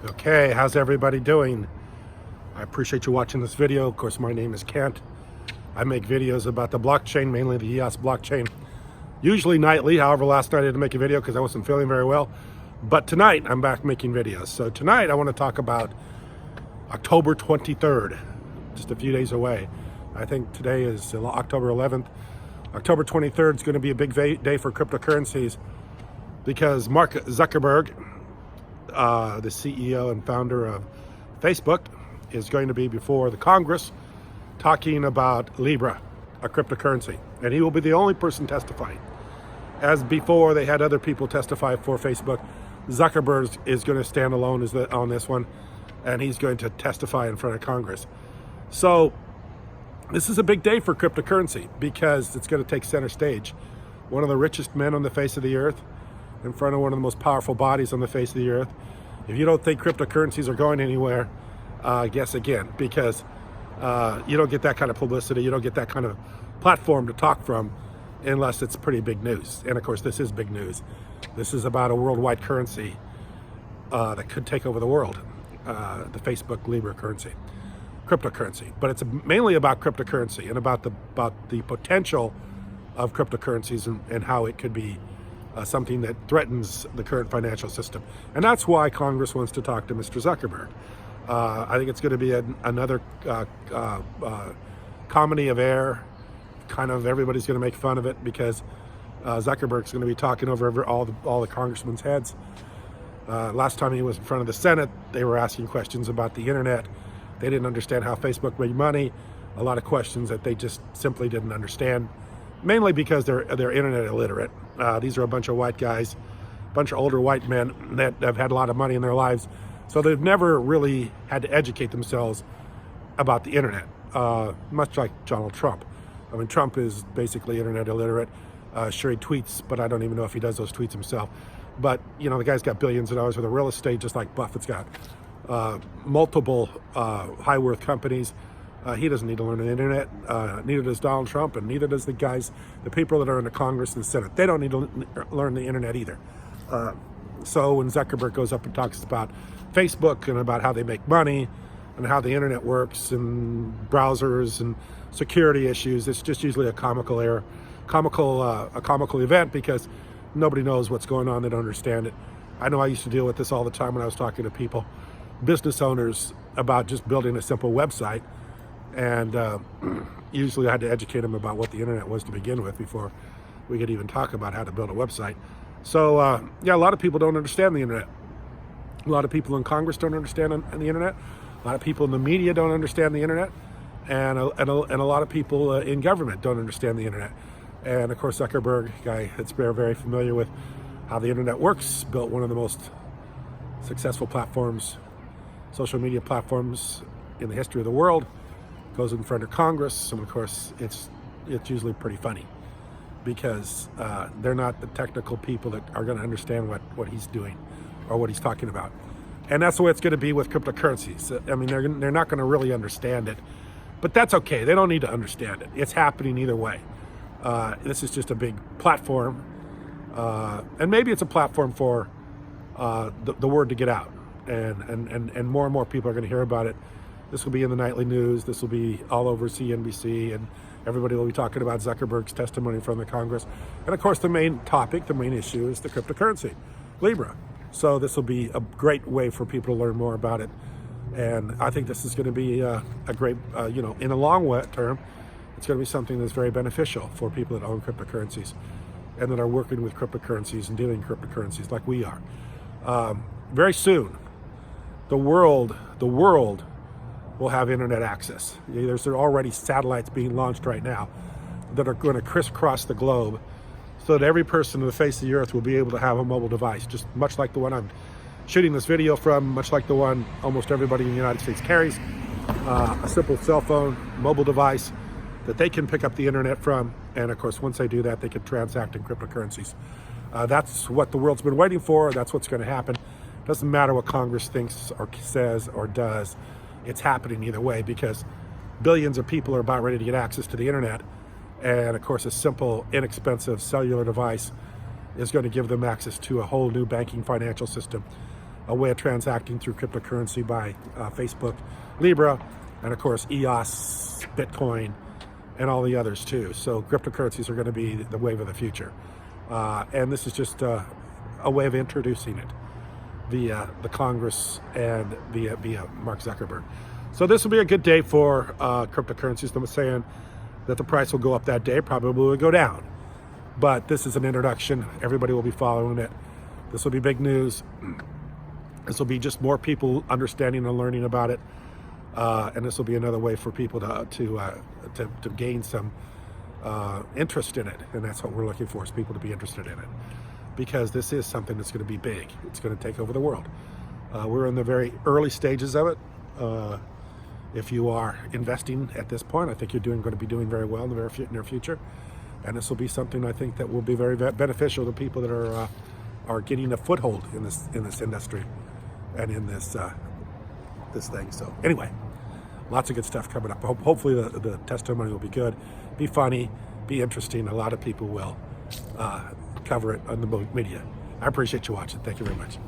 Okay, how's everybody doing? I appreciate you watching this video. Of course, my name is Kent. I make videos about the blockchain, mainly the EOS blockchain, usually nightly. However, last night I didn't make a video because I wasn't feeling very well. But tonight, I'm back making videos. So tonight, I want to talk about October 23rd, just a few days away. I think today is October 11th. October 23rd is going to be a big day for cryptocurrencies because Mark Zuckerberg, the CEO and founder of Facebook, is going to be before the Congress talking about Libra, a cryptocurrency. And he will be the only person testifying. As before, they had other people testify for Facebook. Zuckerberg is going to stand alone on this one, and he's going to testify in front of Congress. So this is a big day for cryptocurrency because it's going to take center stage. One of the richest men on the face of the earth, in front of one of the most powerful bodies on the face of the earth. If you don't think cryptocurrencies are going anywhere, guess again, because you don't get that kind of publicity, you don't get that kind of platform to talk from unless it's pretty big news. And of course, this is big news. This is about a worldwide currency that could take over the world, the Facebook Libra currency, cryptocurrency. But it's mainly about cryptocurrency and about the potential of cryptocurrencies and how it could be something that threatens the current financial system. And that's why Congress wants to talk to Mr. Zuckerberg. I think it's going to be another comedy of error. Kind of everybody's going to make fun of it because Zuckerberg's going to be talking over all the congressmen's heads. Last time he was in front of the Senate, they were asking questions about the internet. They didn't understand how Facebook made money. A lot of questions that they just simply didn't understand, mainly because they're internet illiterate. These are a bunch of white guys, a bunch of older white men that have had a lot of money in their lives. So they've never really had to educate themselves about the internet, much like Donald Trump. I mean, Trump is basically internet illiterate. Sure, he tweets, but I don't even know if he does those tweets himself. But, you know, the guy's got billions of dollars worth of real estate, just like Buffett's got multiple high-worth companies. He doesn't need to learn the internet. Neither does Donald Trump, and neither does the people that are in the Congress and the Senate. They don't need to learn the internet either. So when Zuckerberg goes up and talks about Facebook and about how they make money and how the internet works and browsers and security issues, it's just usually a comical event because nobody knows what's going on. They don't understand it. I know I used to deal with this all the time when I was talking to people, business owners, about just building a simple website. And usually I had to educate them about what the internet was to begin with before we could even talk about how to build a website. So yeah, a lot of people don't understand the internet. A lot of people in Congress don't understand the internet. A lot of people in the media don't understand the internet. And a lot of people in government don't understand the internet. And of course, Zuckerberg, guy that's very familiar with how the internet works, built one of the most successful platforms, social media platforms in the history of the world, goes in front of Congress. And of course, it's usually pretty funny because they're not the technical people that are going to understand what he's doing or what he's talking about. And that's the way it's going to be with cryptocurrencies. I mean, they're not going to really understand it, but that's okay. They don't need to understand it. It's happening either way. This is just a big platform, and maybe it's a platform for the word to get out, and more and more people are going to hear about it. This will be in the nightly news. This will be all over CNBC, and everybody will be talking about Zuckerberg's testimony from the Congress. And of course, the main topic, the main issue is the cryptocurrency, Libra. So this will be a great way for people to learn more about it. And I think this is going to be a great, in the long term, it's going to be something that's very beneficial for people that own cryptocurrencies and that are working with cryptocurrencies and dealing with cryptocurrencies like we are. Very soon, the world will have internet access. There's already satellites being launched right now that are going to crisscross the globe so that every person on the face of the earth will be able to have a mobile device, just much like the one I'm shooting this video from, much like the one almost everybody in the United States carries, a simple cell phone, mobile device that they can pick up the internet from. And of course, once they do that, they can transact in cryptocurrencies. That's what the world's been waiting for. That's what's going to happen. Doesn't matter what Congress thinks or says or does. It's happening either way because billions of people are about ready to get access to the internet. And of course, a simple, inexpensive cellular device is going to give them access to a whole new banking financial system a way of transacting through cryptocurrency by Facebook, Libra, and of course EOS, Bitcoin, and all the others too. So cryptocurrencies are going to be the wave of the future. And this is just a way of introducing it via the Congress and via Mark Zuckerberg. So this will be a good day for cryptocurrencies. I'm saying that the price will go up that day, probably will go down. But this is an introduction. Everybody will be following it. This will be big news. This will be just more people understanding and learning about it. And this will be another way for people to gain some interest in it. And that's what we're looking for, is people to be interested in it. Because this is something that's going to be big. It's going to take over the world. We're in the very early stages of it. If you are investing at this point, I think you're going to be doing very well in the very near future. And this will be something I think that will be very beneficial to people that are getting a foothold in this industry and in this thing. So anyway, lots of good stuff coming up. Hopefully the testimony will be good, be funny, be interesting. A lot of people will cover it on the media. I appreciate you watching. Thank you very much.